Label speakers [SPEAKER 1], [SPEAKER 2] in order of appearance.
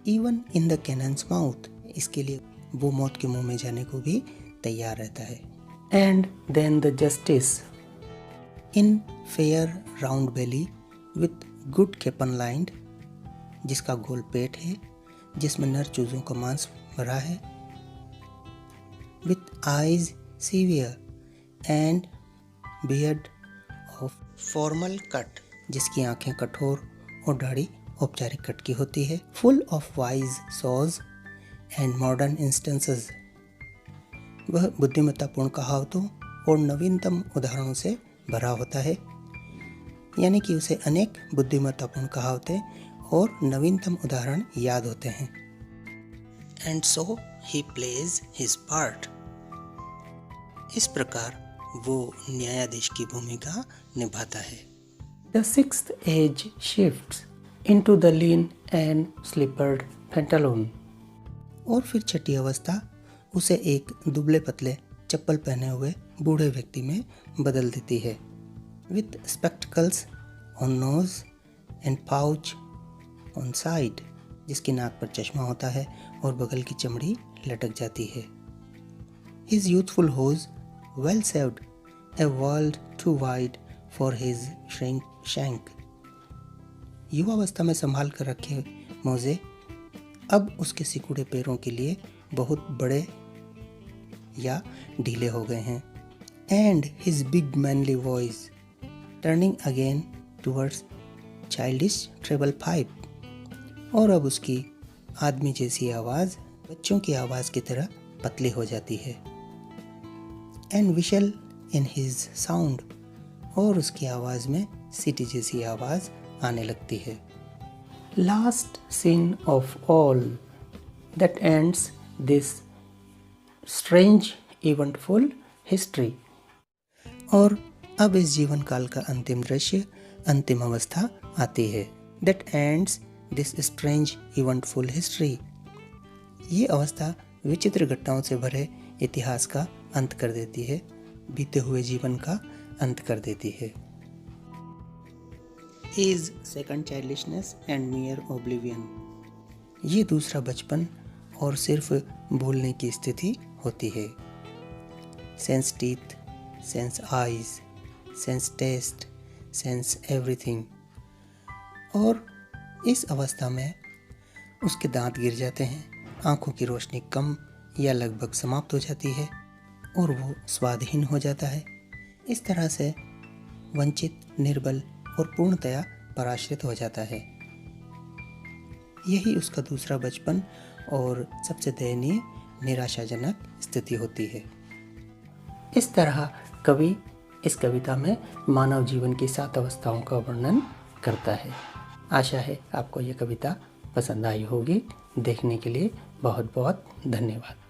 [SPEAKER 1] Even in the cannons mouth, इसके लिए वो मौत के मुंह में जाने को भी तैयार रहता है। And then the justice in fair round belly with good capon lined, जिसका गोल पेट है जिसमें नर चूजों का मांस भरा है, with eyes severe and beard of formal cut, जिसकी आंखें कठोर और दाढ़ी औपचारिक कट की होती है, full of wise saws and modern instances, वह बुद्धिमत्तापूर्ण कहावतों और नवीनतम उदाहरणों से भरा होता है, यानी कि उसे अनेक बुद्धिमत्तापूर्ण कहावतें और नवीनतम उदाहरण याद होते हैं। And so he plays his part, इस प्रकार वो न्यायाधीश की भूमिका निभाता है। The sixth age shifts into the lean and slippered pantaloon, और फिर छठी अवस्था उसे एक दुबले पतले चप्पल पहने हुए बूढ़े व्यक्ति में बदल देती है, with spectacles on nose and pouch on side, जिसकी नाक पर चश्मा होता है और बगल की चमड़ी लटक जाती है। His youthful hose well saved, a world too wide for his shank, युवावस्था में संभाल कर रखे मोजे अब उसके सिकुड़े पैरों के लिए बहुत बड़े या ढीले हो गए हैं। And his big manly voice turning again towards childish treble pipe, और अब उसकी आदमी जैसी आवाज़ बच्चों की आवाज़ की तरह पतली हो जाती है। And we shall in his sound, और उसकी आवाज़ में सीटी जैसी आवाज़ आने लगती है। Last scene of all that ends this strange eventful history, और अब इस जीवन काल का अंतिम दृश्य, अंतिम अवस्था आती है। That ends this strange eventful history, ये अवस्था विचित्र घटनाओं से भरे इतिहास का अंत कर देती है, बीते हुए जीवन का अंत कर देती है। Is second childishness and मियर oblivion, ये दूसरा बचपन और सिर्फ भूलने की स्थिति होती है। Sans teeth, sans eyes, sans taste, sans everything, और इस अवस्था में उसके दांत गिर जाते हैं, आंखों की रोशनी कम या लगभग समाप्त हो जाती है और वो स्वादहीन हो जाता है। इस तरह से वंचित, निर्बल और पूर्णतया पराश्रित हो जाता है। यही उसका दूसरा बचपन और सबसे दयनीय, निराशाजनक स्थिति होती है। इस तरह कवि इस कविता में मानव जीवन की 7 अवस्थाओं का वर्णन करता है। आशा है आपको ये कविता पसंद आई होगी। देखने के लिए बहुत बहुत धन्यवाद।